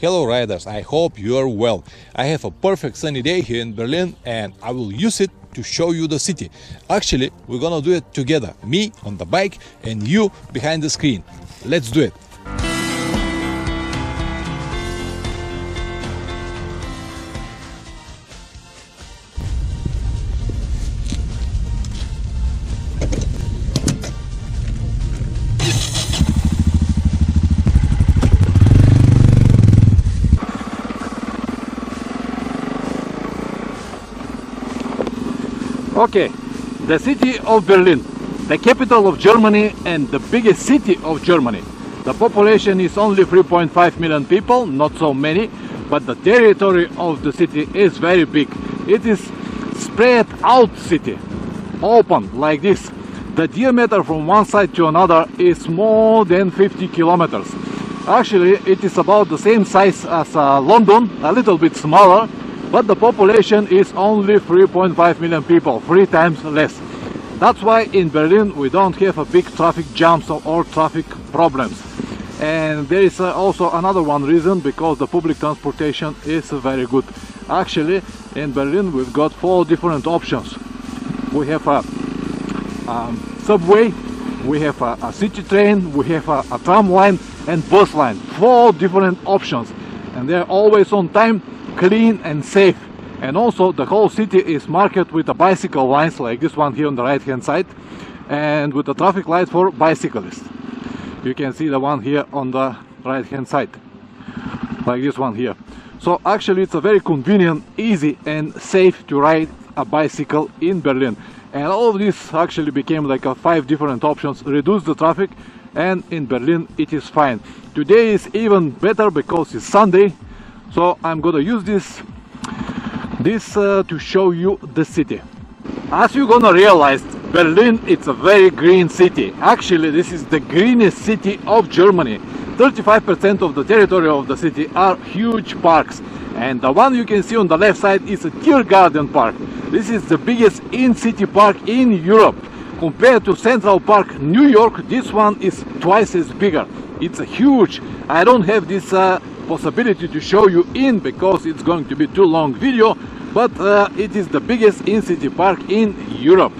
Hello riders, I hope you are well. I have a perfect sunny day here in Berlin and I will use it to show you the city. Actually, we're gonna do it together. Me on the bike and you behind the screen. Let's do it. Okay, the city of Berlin, the capital of Germany and the biggest city of Germany. The population is only 3.5 million people, not so many, but the territory of the city is very big. It is spread out city, open like this. The diameter from one side to another is more than 50 kilometers. Actually, it is about the same size as London, a little bit smaller, but the population is only 3.5 million people, 3 times less. That's why in Berlin we don't have a big traffic jams or traffic problems. And there is also another one reason, because the public transportation is very good. Actually, in Berlin we've got 4 different options. We have a subway, we have a city train, we have a tram line and bus line. 4 different options, and they're always on time, clean and safe. And also the whole city is marked with the bicycle lines like this one here on the right hand side, and with the traffic light for bicyclists. You can see the one here on the right hand side, like this one here. So actually it's a very convenient, easy and safe to ride a bicycle in Berlin. And all of this actually became like 5 different options, reduce the traffic, and in Berlin it is fine. Today is even better because it's Sunday. So I'm gonna use this to show you the city. As you're gonna realize, Berlin it's a very green city. Actually, this is the greenest city of Germany. 35% of the territory of the city are huge parks, and the one you can see on the left side is a Tiergarten Park. This is the biggest in-city park in Europe. Compared to Central Park, New York, this one is twice as bigger. It's a huge. I don't have this possibility to show you in because it's going to be too long video, but it is the biggest in-city park in Europe.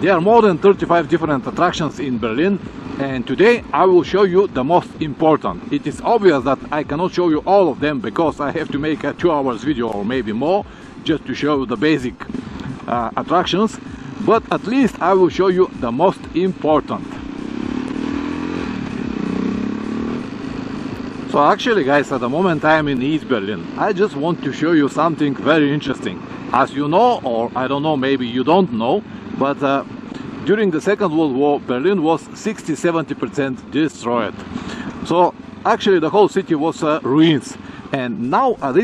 There are more than 35 different attractions in Berlin, and today I will show you the most important. It is obvious that I cannot show you all of them because I have to make a 2 hours video or maybe more just to show you the basic attractions, but at least I will show you the most important. So actually guys, at the moment I am in East Berlin. I just want to show you something very interesting. As you know, or I don't know, maybe you don't know, but during the Second World War Berlin was 60-70% destroyed. So actually the whole city was ruins. And now at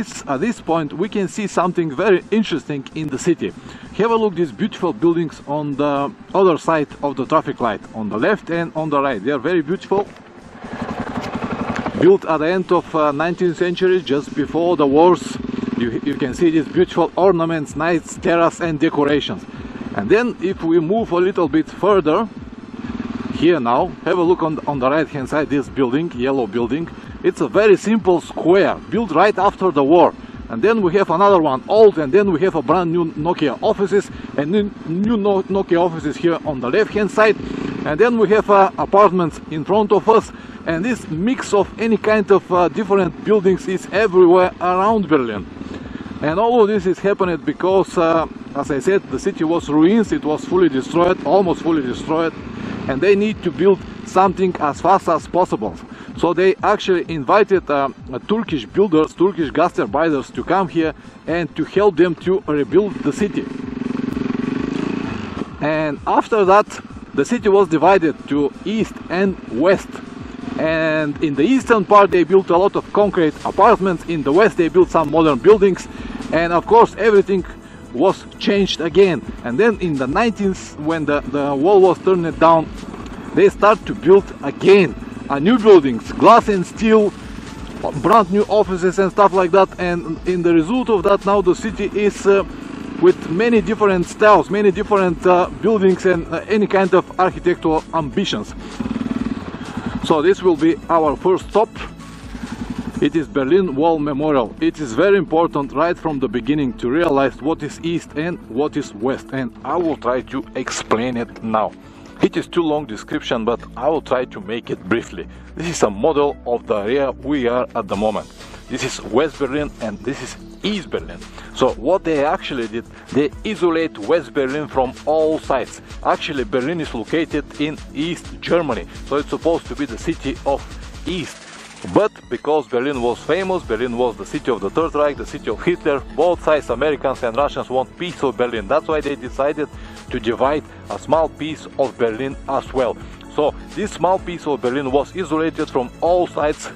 this point we can see something very interesting in the city. Have a look, these beautiful buildings on the other side of the traffic light, on the left and on the right. They are very beautiful. Built at the end of 19th century, just before the wars. You can see these beautiful ornaments, nice terrace and decorations. And then if we move a little bit further, here now, have a look on the right hand side, this building, yellow building. It's a very simple square, built right after the war. And then we have another one, old, and then we have a brand new Nokia offices, and new Nokia offices here on the left hand side. And then we have apartments in front of us. And this mix of any kind of different buildings is everywhere around Berlin. And all of this is happening because, as I said, the city was ruins, it was fully destroyed, almost fully destroyed, and they need to build something as fast as possible. So they actually invited Turkish builders, Turkish Gastarbeiters to come here and to help them to rebuild the city. And after that, the city was divided to east and west. And in the eastern part they built a lot of concrete apartments, in the west they built some modern buildings, and of course everything was changed again. And then in the 19th, when the wall was turned down, they start to build again new buildings, glass and steel, brand new offices and stuff like that. And in the result of that, now the city is with many different styles, many different buildings and any kind of architectural ambitions. So this will be our first stop. It is Berlin Wall Memorial. It is very important right from the beginning to realize what is east and what is west, and I will try to explain it now. It is too long description, but I will try to make it briefly. This is a model of the area we are at the moment. This is West Berlin and this is East Berlin. So what they actually did, they isolate West Berlin from all sides. Actually, Berlin is located in East Germany, so it's supposed to be the city of East. But because Berlin was famous, Berlin was the city of the Third Reich, the city of Hitler, both sides, Americans and Russians, want peace of Berlin. That's why they decided to divide a small piece of Berlin as well. So this small piece of Berlin was isolated from all sides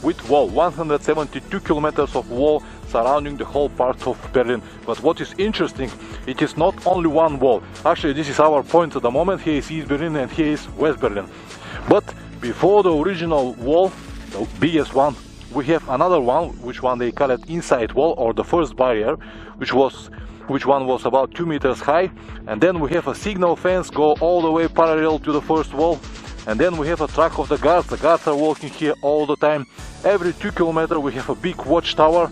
with wall, 172 kilometers of wall surrounding the whole part of Berlin. But what is interesting, it is not only one wall. Actually, this is our point at the moment. Here is East Berlin and here is West Berlin. But before the original wall, the biggest one, we have another one, which one they call it inside wall, or the first barrier, which one was about 2 meters high. And then we have a signal fence go all the way parallel to the first wall. And then we have a track of the guards. The guards are walking here all the time. Every 2 kilometers we have a big watchtower.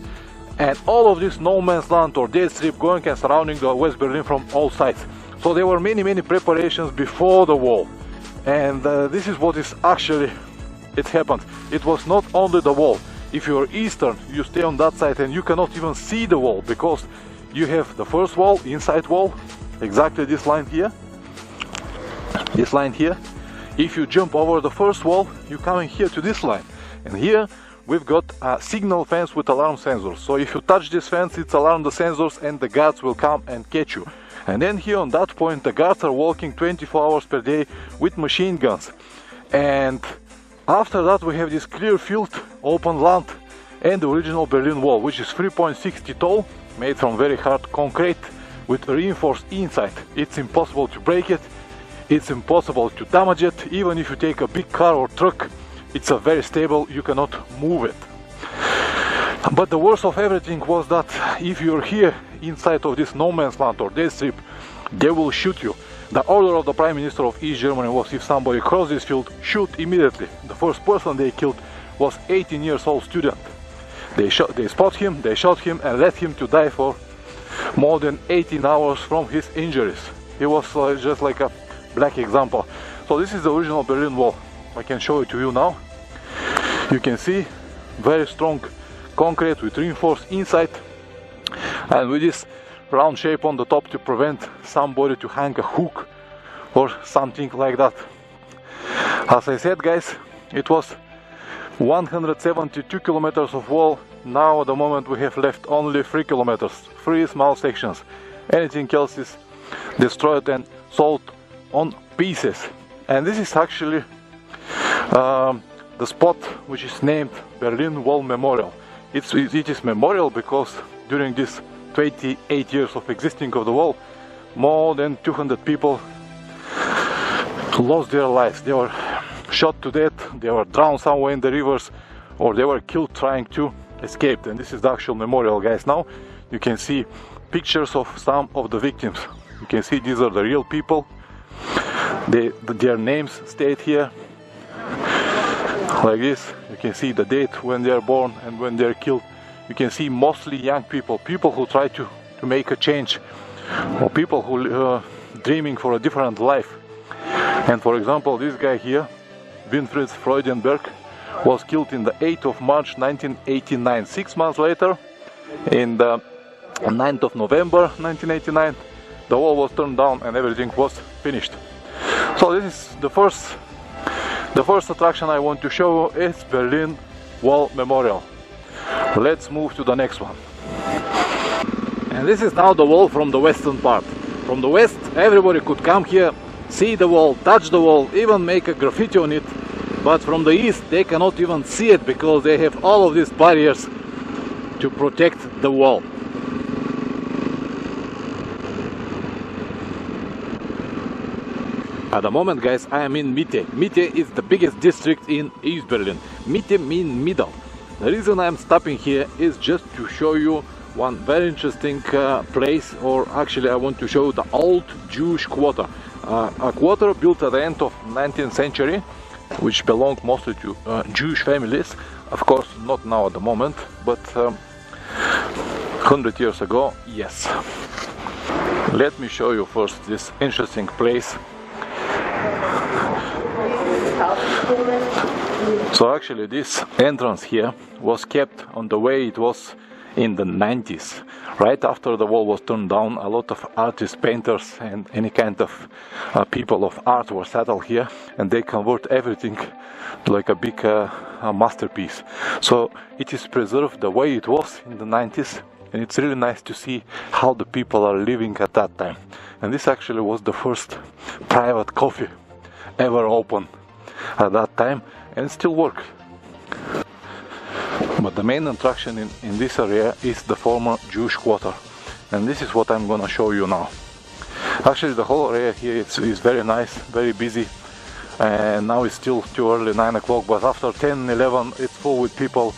And all of this no man's land or dead strip going and surrounding the West Berlin from all sides. So there were many preparations before the wall. And this is what is actually, it happened. It was not only the wall. If you are Eastern, you stay on that side and you cannot even see the wall, because you have the first wall, inside wall, exactly this line here. This line here. If you jump over the first wall, you come in here to this line. And here we've got a signal fence with alarm sensors. So if you touch this fence, it's alarm the sensors and the guards will come and catch you. And then here on that point, the guards are walking 24 hours per day with machine guns. And after that we have this clear field, open land, and the original Berlin Wall, which is 3.60 tall, made from very hard concrete with reinforced inside. It's impossible to break it. It's impossible to damage it. Even if you take a big car or truck, it's a very stable, you cannot move it. But the worst of everything was that if you're here inside of this no man's land or dead strip, they will shoot you. The order of the Prime Minister of East Germany was, if somebody crosses this field, shoot immediately. The first person they killed was 18 years old student. They spot him, they shot him and let him to die for more than 18 hours from his injuries. He was just like a black example. So this is the original Berlin Wall. I can show it to you now. You can see very strong concrete with reinforced inside, and with this round shape on the top to prevent somebody to hang a hook or something like that. As I said, guys, it was 172 kilometers of wall. Now at the moment we have left only 3 kilometers, 3 small sections. Anything else is destroyed and sold on pieces. And this is actually the spot which is named Berlin Wall Memorial. It is memorial because during this 28 years of existing of the wall, more than 200 people lost their lives. They were shot to death, they were drowned somewhere in the rivers, or they were killed trying to escape. And this is the actual memorial, guys. Now you can see pictures of some of the victims. You can see these are the real people. Their names stayed here like this. You can see the date when they are born and when they are killed. You can see mostly young people, people who try to make a change, or people who dreaming for a different life. And for example, this guy here, Winfried Freudenberg, was killed in the 8th of March 1989. 6 months later, in the 9th of November 1989, the wall was turned down and everything was finished. So this is the first attraction I want to show is Berlin Wall Memorial. Let's move to the next one. And this is now the wall from the western part. From the west, everybody could come here, see the wall, touch the wall, even make a graffiti on it. But from the east, they cannot even see it because they have all of these barriers to protect the wall. At the moment, guys, I am in Mitte. Mitte is the biggest district in East Berlin. Mitte means middle. The reason I am stopping here is just to show you one very interesting place, or actually I want to show the old Jewish quarter. A quarter built at the end of 19th century, which belonged mostly to Jewish families. Of course, not now at the moment, but 100 years ago, yes. Let me show you first this interesting place. So actually this entrance here was kept on the way it was in the 90s. Right after the wall was turned down, a lot of artists, painters and any kind of people of art were settled here, and they convert everything to like a big masterpiece. So it is preserved the way it was in the 90s, and it's really nice to see how the people are living at that time. And this actually was the first private coffee ever opened at that time, and it still works. But the main attraction in this area is the former Jewish quarter, and this is what I'm gonna show you now. Actually the whole area here is very nice, very busy, and now it's still too early, 9 o'clock, but after 10, 11 it's full with people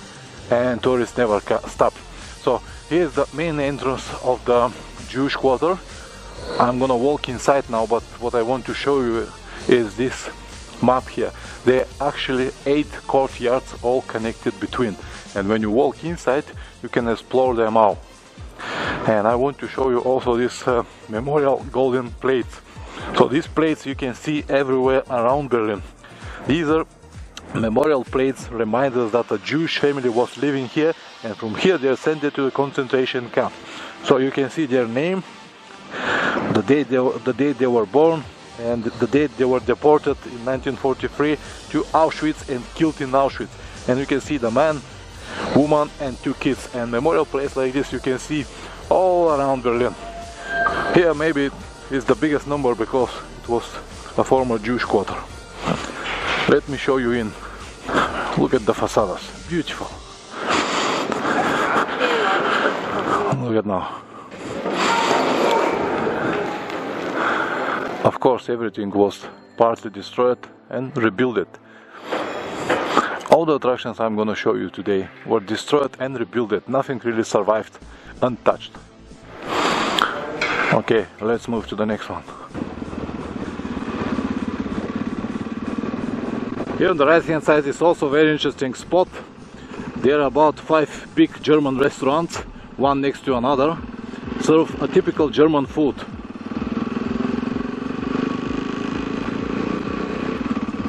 and tourists never stop. So here's the main entrance of the Jewish quarter. I'm gonna walk inside now, but what I want to show you is this map here. There are actually 8 courtyards all connected between, and when you walk inside you can explore them all. And I want to show you also this memorial golden plates. So these plates you can see everywhere around Berlin. These are memorial plates, remind us that a Jewish family was living here, and from here they are sent to the concentration camp. So you can see their name, the date they were born, and the date they were deported in 1943 to Auschwitz and killed in Auschwitz. And you can see the man, woman and 2 kids. And memorial place like this you can see all around Berlin. Here maybe it's the biggest number because it was a former Jewish quarter. Let me show you in. Look at the façades, beautiful. Look at now. Of course everything was partly destroyed and rebuilt. All the attractions I'm gonna show you today were destroyed and rebuilt. Nothing really survived untouched. Okay, let's move to the next one. Here on the right hand side is also a very interesting spot. There are about 5 big German restaurants, one next to another, serve a typical German food.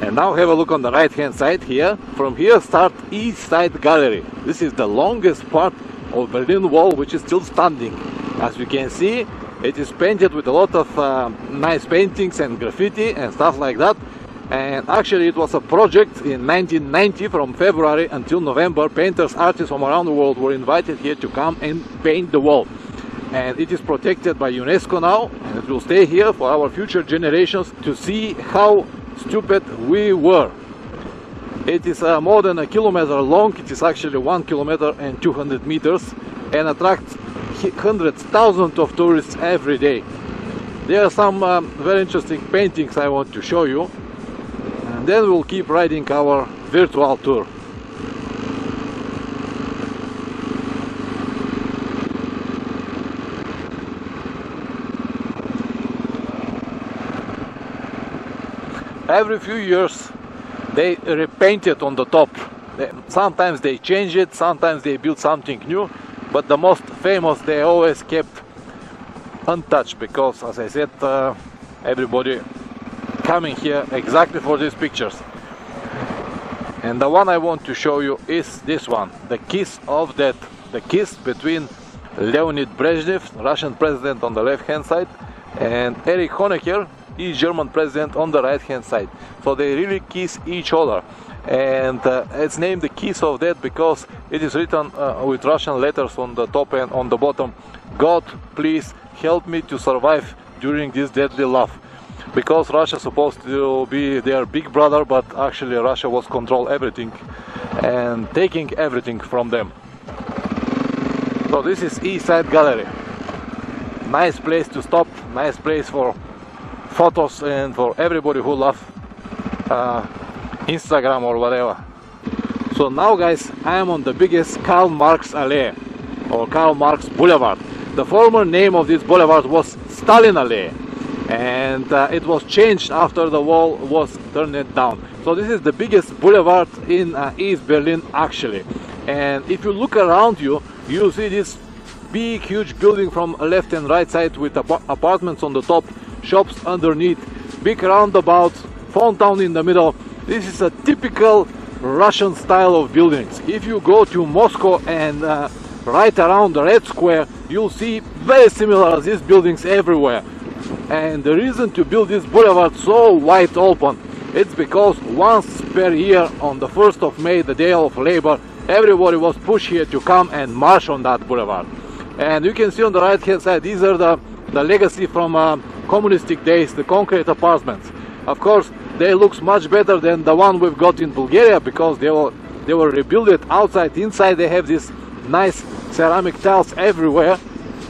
And now have a look on the right hand side here. From here start East Side Gallery. This is the longest part of Berlin Wall which is still standing. As you can see, it is painted with a lot of nice paintings and graffiti and stuff like that. And actually it was a project in 1990, from February until November. Painters, artists from around the world were invited here to come and paint the wall. And it is protected by UNESCO now, and it will stay here for our future generations to see how stupid we were. It is more than a kilometer long. It is actually 1 kilometer and 200 meters and attracts hundreds, thousands of tourists every day. There are some very interesting paintings I want to show you, and then we'll keep riding our virtual tour. Every few years they repaint it on the top. Sometimes they change it, sometimes they build something new, but the most famous they always kept untouched because, as I said, everybody coming here exactly for these pictures. And the one I want to show you is this one, the kiss of death, the kiss between Leonid Brezhnev, Russian president, on the left hand side, and Erich Honecker, East German president, on the right hand side. So they really kiss each other, and it's named the kiss of death because it is written with Russian letters on the top and on the bottom. God, please help me to survive during this deadly love. Because Russia is supposed to be their big brother, but actually Russia was control everything and taking everything from them. So this is East Side Gallery. Nice place to stop, nice place for photos and for everybody who loves Instagram or whatever. So now guys, I am on the biggest Karl Marx Allee, or Karl Marx Boulevard. The former name of this boulevard was Stalin Allee, and it was changed after the wall was turned down. So this is the biggest boulevard in East Berlin actually. And if you look around you, you see this big huge building from left and right side with apartments on the top, shops underneath, big roundabouts, phone town in the middle. This is a typical Russian style of buildings. If you go to Moscow and right around the Red Square, you'll see very similar as these buildings everywhere. And the reason to build this boulevard so wide open, it's because once per year on the 1st of May, the day of labor, everybody was pushed here to come and march on that boulevard. And you can see on the right hand side, these are the legacy from communistic days, the concrete apartments. Of course, they look much better than the one we've got in Bulgaria, because they were rebuilt outside. Inside they have these nice ceramic tiles everywhere.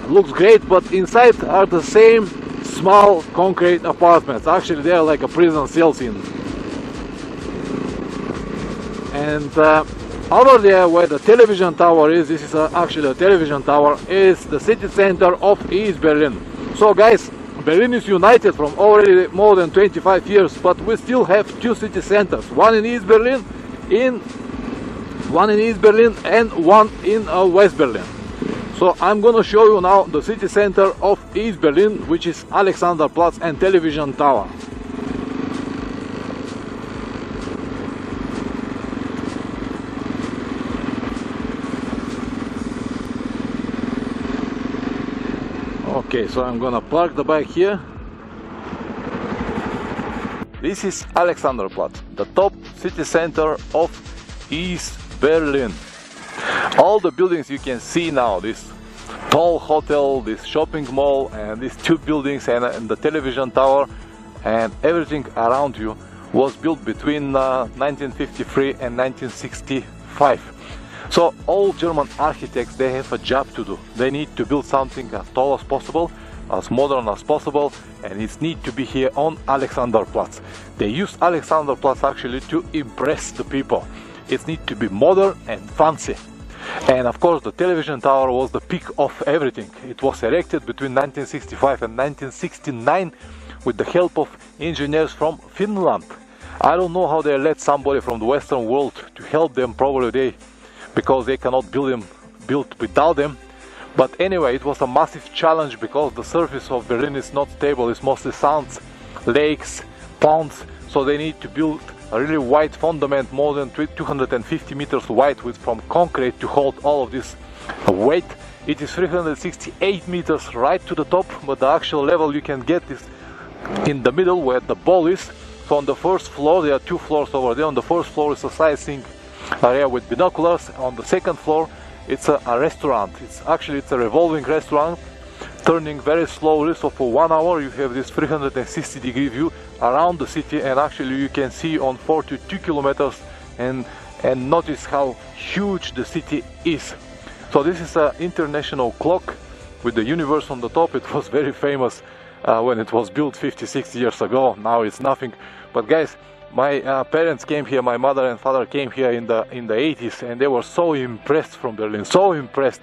Looks great, but inside are the same small concrete apartments. Actually, they're like a prison cell scene. And over there where the television tower is, this is actually a television tower, is the city center of East Berlin. So guys, Berlin is united from already more than 25 years, but we still have two city centers, one in East Berlin and one in West Berlin. So I'm gonna show you now the city center of East Berlin, which is Alexanderplatz and television tower. Okay, so I'm gonna park the bike here. This is Alexanderplatz, the top city center of East Berlin. All the buildings you can see now, this tall hotel, this shopping mall, and these two buildings and the television tower, and everything around you was built between 1953 and 1965. So all German architects, they have a job to do. They need to build something as tall as possible, as modern as possible, and it needs to be here on Alexanderplatz. They use Alexanderplatz actually to impress the people. It needs to be modern and fancy. And of course the television tower was the peak of everything. It was erected between 1965 and 1969 with the help of engineers from Finland. I don't know how they let somebody from the Western world to help them, probably because they cannot build without them. But anyway, it was a massive challenge because the surface of Berlin is not stable. It's mostly sands, lakes, ponds, so they need to build a really wide fundament, more than 250 meters wide, from concrete to hold all of this weight. It is 368 meters right to the top, but the actual level you can get is in the middle where the ball is. So on the first floor, there are two floors over there. On the first floor is a sightseeing area with binoculars. On the second floor, it's a restaurant. It's a revolving restaurant, turning very slowly. So for 1 hour you have this 360-degree view around the city, and actually you can see on 42 kilometers and notice how huge the city is. So this is an international clock with the universe on the top. It was very famous when it was built 50-60 years ago. Now it's nothing. But guys, my parents came here, my mother and father came here in the 80s, and they were so impressed from Berlin, so impressed.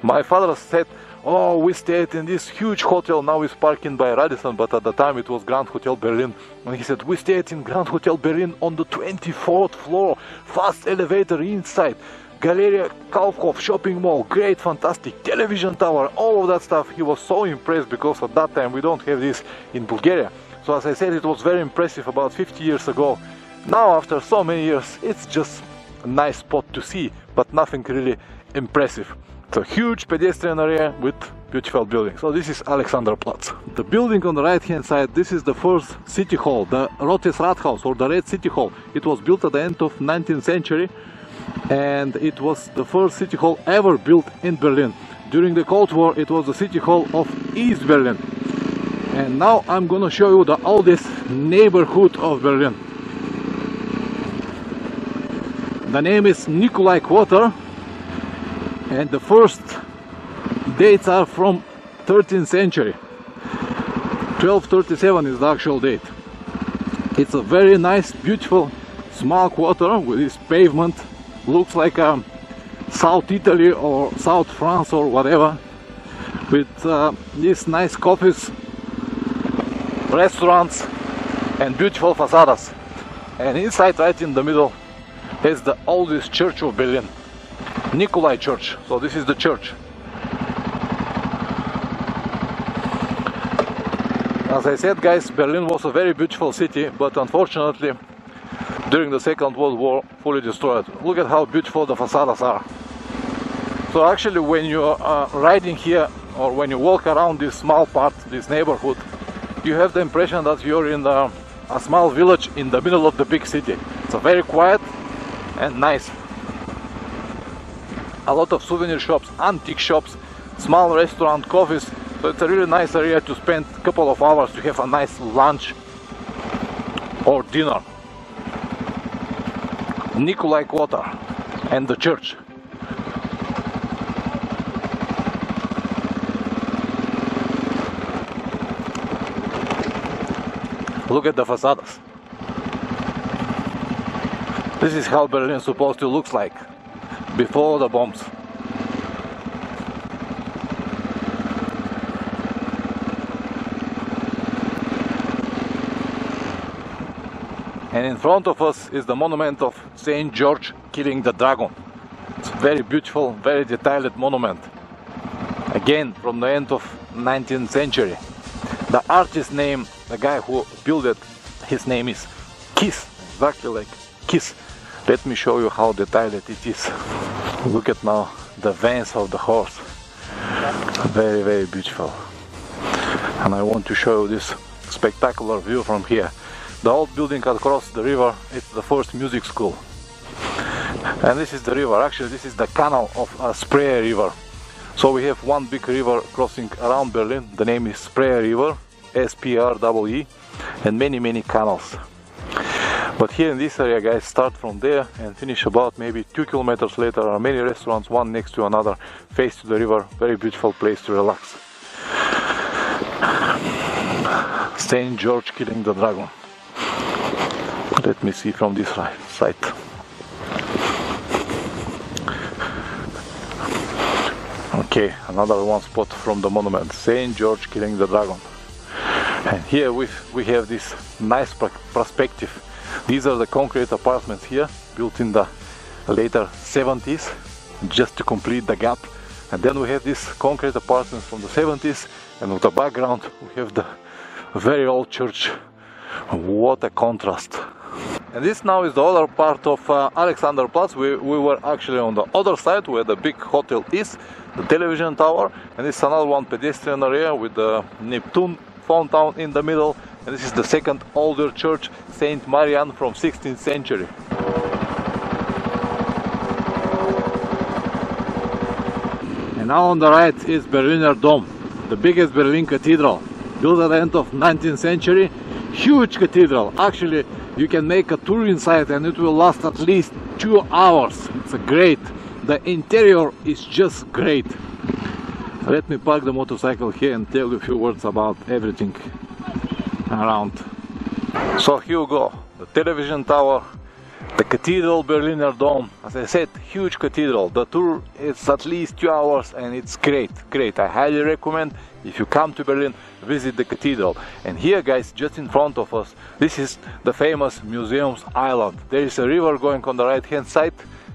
My father said, oh, we stayed in this huge hotel, now it's parking by Radisson, but at the time it was Grand Hotel Berlin. And he said, we stayed in Grand Hotel Berlin on the 24th floor, fast elevator inside, Galeria Kaufhof, shopping mall, great, fantastic, television tower, all of that stuff. He was so impressed because at that time we don't have this in Bulgaria. So as I said, it was very impressive about 50 years ago. Now after so many years, it's just a nice spot to see, but nothing really impressive. It's a huge pedestrian area with beautiful buildings. So this is Alexanderplatz. The building on the right hand side, this is the first city hall, the Rotes Rathaus, or the Red City Hall. It was built at the end of 19th century, and it was the first city hall ever built in Berlin. During the Cold War, it was the city hall of East Berlin. And now I'm gonna show you the oldest neighborhood of Berlin. The name is Nikolai Quarter, and the first dates are from 13th century. 1237 is the actual date. It's a very nice, beautiful, small quarter with this pavement. Looks like South Italy or South France or whatever, with these nice coffees restaurants and beautiful facadas. And inside, right in the middle, is the oldest church of Berlin, Nikolai Church. So this is the church. As I said, guys, Berlin was a very beautiful city, but unfortunately during the Second World War fully destroyed. Look at how beautiful the facadas are. So actually when you're riding here, or when you walk around this small part, this neighborhood, you have the impression that you're in a small village in the middle of the big city. It's a very quiet and nice. A lot of souvenir shops, antique shops, small restaurant, coffees. So it's a really nice area to spend a couple of hours to have a nice lunch or dinner. Nikolai Quarter and the church. Look at the facadas. This is how Berlin is supposed to look like before the bombs. And in front of us is the monument of Saint George killing the dragon. It's a very beautiful, very detailed monument. Again, from the end of 19th century. The artist name, the guy who built it, his name is Kiss, exactly like Kiss. Let me show you how detailed it is. Look at now the veins of the horse. Very, very beautiful. And I want to show you this spectacular view from here. The old building across the river, it's the first music school. And this is the river, actually this is the canal of Spree River. So we have one big river crossing around Berlin, the name is Spree River, S-P-R-E-E, and many canals. But here in this area, guys, start from there and finish about maybe 2 kilometers later. There are many restaurants, one next to another, face to the river, very beautiful place to relax. Saint George killing the dragon. Let me see from this side. Okay, another one spot from the monument, Saint George killing the dragon. And here we have this nice perspective. These are the concrete apartments here, built in the later 70s, just to complete the gap. And then we have these concrete apartments from the 70s, and with the background we have the very old church. What a contrast. And this now is the other part of Alexanderplatz. We were actually on the other side where the big hotel is, the television tower, and this is another one pedestrian area with the Neptune fountain in the middle. And this is the second older church, Saint Marian, from 16th century. And now on the right is Berliner Dom, the biggest Berlin cathedral, built at the end of 19th century. Huge cathedral. Actually, you can make a tour inside and it will last at least 2 hours. It's great. The interior is just great. Let me park the motorcycle here and tell you a few words about everything around. So here you go, the television tower, the cathedral, Berliner Dom. As I said, huge cathedral. The tour is at least 2 hours and it's great. I highly recommend, if you come to Berlin, visit the cathedral. And here, guys, just in front of us, this is the famous Museums Island. There is a river going on the right hand side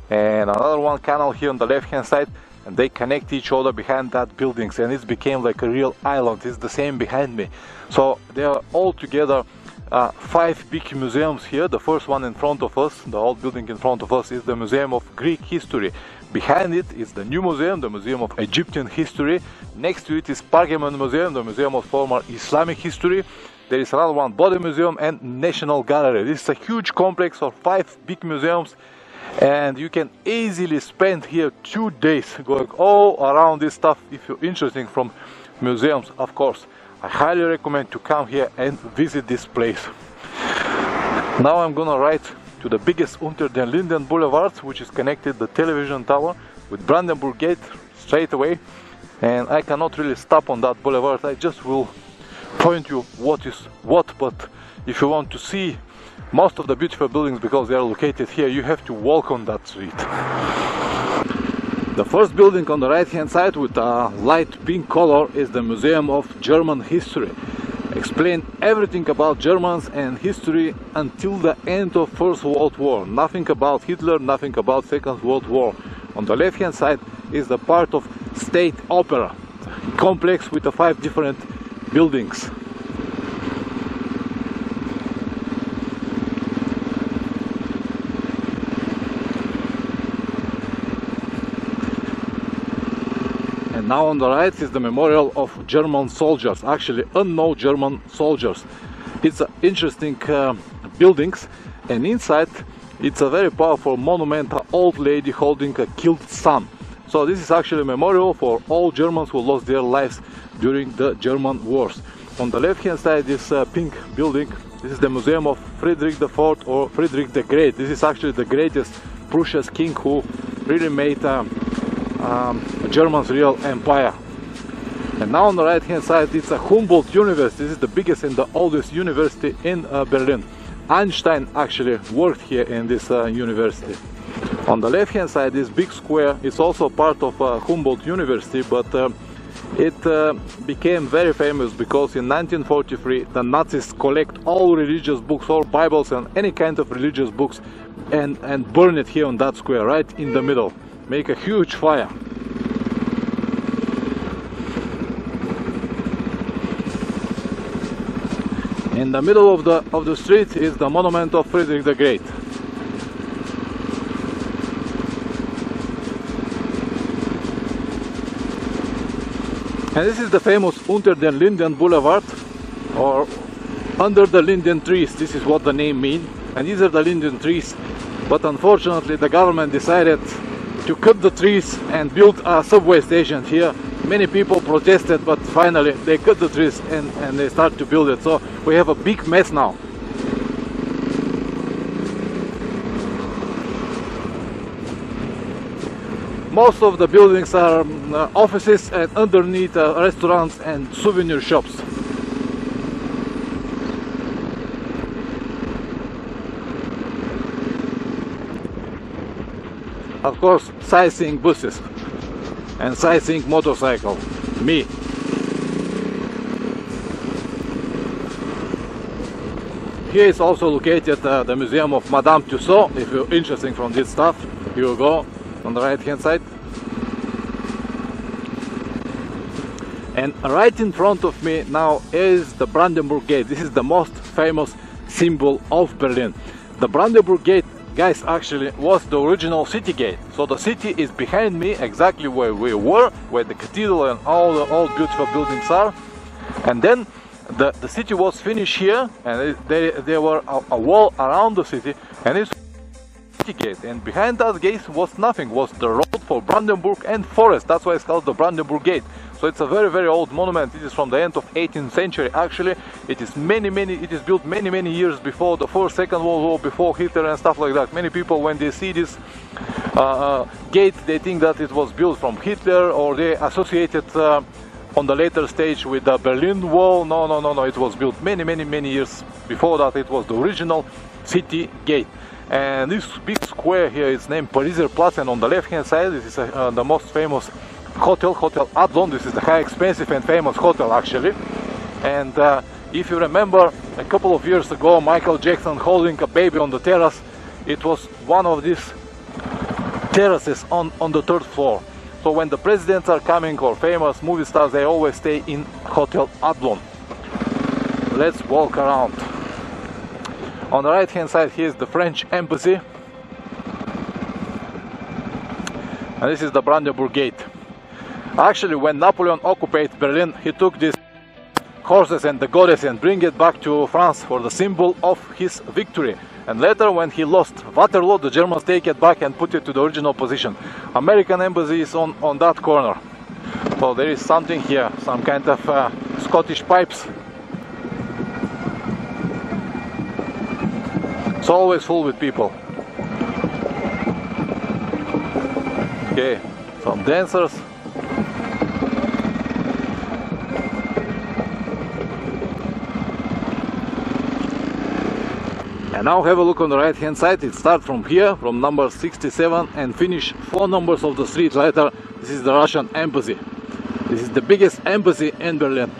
and another one canal here on the left hand side, and they connect each other behind that buildings, and it became like a real island. It's the same behind me. So they are all together 5 big museums here. The first one in front of us, the old building in front of us, is the Museum of Greek History. Behind it is the new museum, the Museum of Egyptian History. Next to it is Pergamon Museum, the Museum of Former Islamic History. There is another one, Body Museum and National Gallery. This is a huge complex of 5 big museums, and you can easily spend here 2 days going all around this stuff if you're interested from museums, of course. I highly recommend to come here and visit this place. Now I'm gonna ride to the biggest Unter den Linden Boulevard, which is connected the television tower with Brandenburg Gate straight away. And I cannot really stop on that boulevard. I just will point you what is what, but if you want to see most of the beautiful buildings, because they are located here, you have to walk on that street. The first building on the right hand side with a light pink color is the Museum of German History. explain everything about Germans and history until the end of First World War. Nothing about Hitler, nothing about Second World War. On the left hand side is the part of State Opera complex with the 5 different buildings. And now on the right is the memorial of German soldiers, actually unknown German soldiers. It's interesting buildings, and inside it's a very powerful monument, an old lady holding a killed son. So this is actually a memorial for all Germans who lost their lives during the German wars. On the left hand side is a pink building. This is the museum of Friedrich IV or Friedrich the Great. This is actually the greatest Prussia's king who really made German's real empire. And now on the right hand side it's a Humboldt University. This is the biggest and the oldest university in Berlin. Einstein actually worked here in this university. On the left hand side, this big square is also part of Humboldt University, but it became very famous because in 1943 the Nazis collect all religious books, all Bibles and any kind of religious books, and burn it here on that square, right in the middle. Make a huge fire. In the middle of the street is the monument of Friedrich the Great. And this is the famous Unter den Linden Boulevard, or under the linden trees. This is what the name means. And these are the linden trees. But unfortunately the government decided to cut the trees and build a subway station here. Many people protested, but finally they cut the trees and they start to build it. So we have a big mess now. Most of the buildings are offices, and underneath restaurants and souvenir shops. Of course, sightseeing buses and sightseeing motorcycle. Me. Here is also located the museum of Madame Tussauds. If you're interested from this stuff, here you go. On the right hand side, and right in front of me now is the Brandenburg Gate. This is the most famous symbol of Berlin. The Brandenburg Gate, guys, actually was the original city gate. So the city is behind me, exactly where we were, where the cathedral and all the old beautiful buildings are. And then the city was finished here, and there were a wall around the city, and it's gate, and behind that gate was nothing, was the road for Brandenburg and forest. That's why it's called the Brandenburg Gate. So it's a very old monument. It is from the end of 18th century. Actually, it is built many years before the First, Second World War, before Hitler and stuff like that. Many people, when they see this gate, they think that it was built from Hitler, or they associate it on the later stage with the Berlin Wall. No, it was built many years before that. It was the original city gate. And this big square here is named Alexanderplatz, and on the left hand side this is the most famous hotel, Hotel Adlon. This is the high expensive and famous hotel actually. And if you remember, a couple of years ago, Michael Jackson holding a baby on the terrace. It was one of these terraces on the 3rd floor. So when the presidents are coming, or famous movie stars, they always stay in Hotel Adlon. Let's walk around. On the right hand side here is the French embassy, and this is the Brandenburg Gate. Actually, when Napoleon occupied Berlin, he took these horses and the goddess and bring it back to France for the symbol of his victory. And later, when he lost Waterloo, the Germans take it back and put it to the original position. American embassy is on that corner. So there is something here, some kind of Scottish pipes. It's always full with people. Okay, some dancers. And now have a look on the right hand side. It starts from here, from number 67, and finish 4 numbers of the street later. This is the Russian embassy. This is the biggest embassy in Berlin.